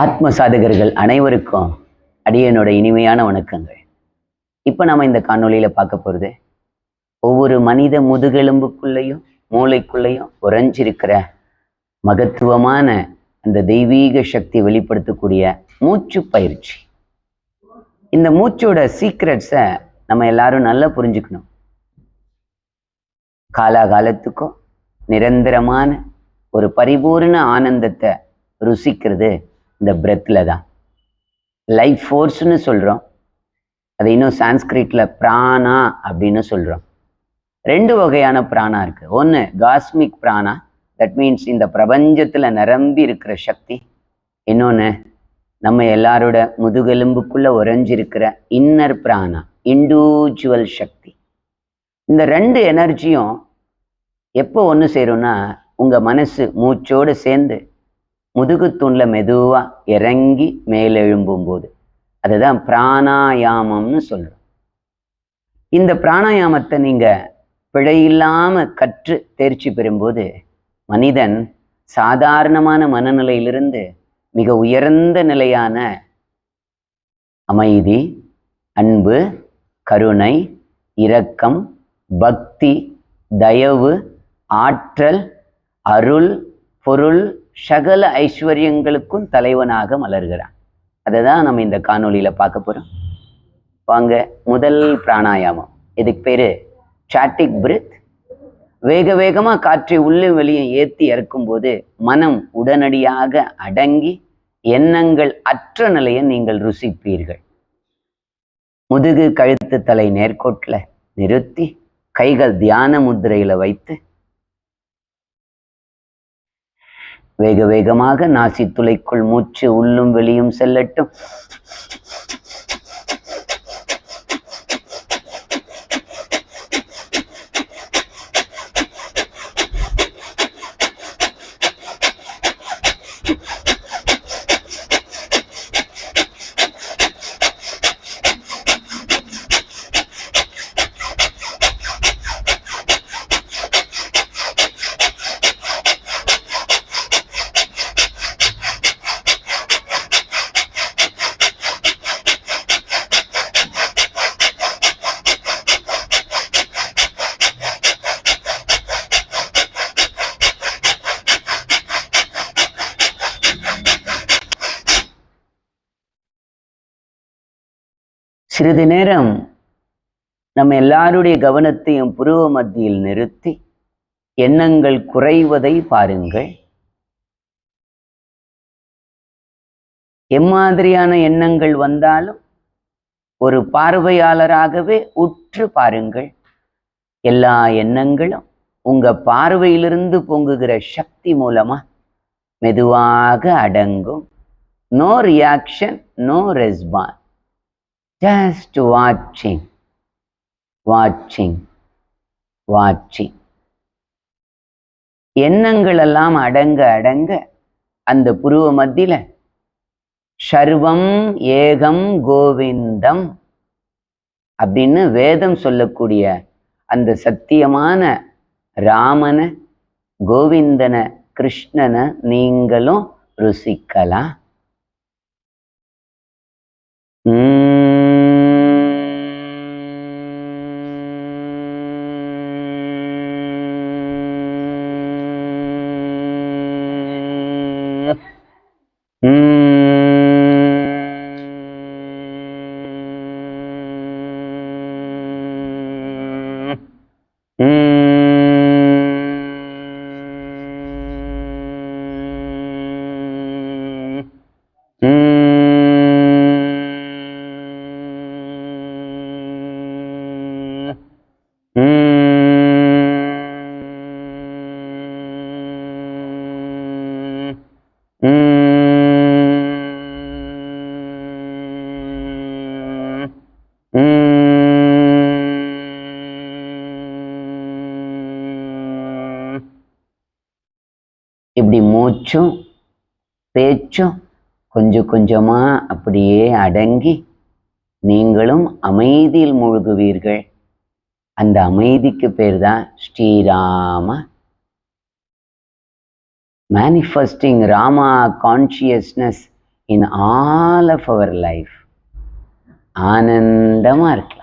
ஆத்ம சாதகர்கள் அனைவருக்கும் அடியனோட இனிமையான வணக்கங்கள். இப்போ நம்ம இந்த காணொளியில் பார்க்க போகிறது, ஒவ்வொரு மனித முதுகெலும்புக்குள்ளேயும் மூளைக்குள்ளேயும் உறைஞ்சிருக்கிற மகத்துவமான அந்த தெய்வீக சக்தி வெளிப்படுத்தக்கூடிய மூச்சு பயிற்சி. இந்த மூச்சோட சீக்ரெட்ஸை நம்ம எல்லாரும் நல்லா புரிஞ்சுக்கணும். காலாகாலத்துக்கும் நிரந்தரமான ஒரு பரிபூர்ண ஆனந்தத்தை ருசிக்கிறது இந்த பிரெத்தில் தான். லைஃப் ஃபோர்ஸ்னு சொல்கிறோம். அது இன்னும் சான்ஸ்கிரிட்டில் பிராணா அப்படின்னு சொல்கிறோம். ரெண்டு வகையான பிராணா இருக்குது. ஒன்று காஸ்மிக் பிராணா, தட் மீன்ஸ் இந்த பிரபஞ்சத்தில் நிரம்பி இருக்கிற சக்தி. இன்னொன்று நம்ம எல்லாரோட முதுகெலும்புக்குள்ளே உறைஞ்சிருக்கிற இன்னர் பிராணா, இண்டிவிஜுவல் சக்தி. இந்த ரெண்டு எனர்ஜியும் எப்போ ஒன்று சேரும்னா, உங்கள் மனசு மூச்சோடு சேர்ந்து முதுகுத்தூணில் மெதுவாக இறங்கி மேலெழும்பும் போது, அதுதான் பிராணாயாமம்னு சொல்கிறோம். இந்த பிராணாயாமத்தை நீங்கள் பிழையில்லாமல் கற்று தேர்ச்சி பெறும்போது மனிதன் சாதாரணமான மனநிலையிலிருந்து மிக உயர்ந்த நிலையான அமைதி, அன்பு, கருணை, இரக்கம், பக்தி, தயவு, ஆற்றல், அருள், பொருள், சகல ஐஸ்வர்யங்களுக்கும் தலைவனாக மலர்கிறான். அதை தான் நம்ம இந்த காணொளியில் பார்க்க போகிறோம். வாங்க, முதல் பிராணாயாமம். இதுக்கு பேர் சாட்டிக் பிரெத். வேக வேகமாக காற்றை உள்ளே வெளியே ஏற்றி இறக்கும்போது மனம் உடனடியாக அடங்கி எண்ணங்கள் அற்ற நிலையை நீங்கள் ருசிப்பீர்கள். முதுகு, கழுத்து, தலை நேர்கோட்டில் நிறுத்தி கைகள் தியான முத்திரையில் வைத்து வேக வேகமாக நாசி துளைக்குள் மூச்சு உள்ளும் வெளியும் செல்லட்டும். சிறிது நேரம் நம்ம எல்லாருடைய கவனத்தையும் புருவ மத்தியில் நிறுத்தி எண்ணங்கள் குறைவதை பாருங்கள். எம்மாதிரியான எண்ணங்கள் வந்தாலும் ஒரு பார்வையாளராகவே உற்று பாருங்கள். எல்லா எண்ணங்களும் உங்க பார்வையிலிருந்து பொங்குகிற சக்தி மூலமா மெதுவாக அடங்கும். No reaction, no response. Just watching, watching, watching. எண்ணங்கள் எல்லாம் அடங்க அடங்க அந்த புருவ மத்தியில சர்வம் ஏகம் கோவிந்தம் அப்படின்னு வேதம் சொல்லக்கூடிய அந்த சத்தியமான ராமனை, கோவிந்தனை, கிருஷ்ணனை நீங்களும் ருசிக்கலாம். இப்படி மூச்சும் பேச்சும் கொஞ்சம் கொஞ்சமா அப்படியே அடங்கி நீங்களும் அமைதியில் மூழ்குவீர்கள். அந்த அமைதிக்கு பேர் தான் Srirama. manifesting Rama consciousness in all of our life. ஆனந்தமா இருக்கேன்.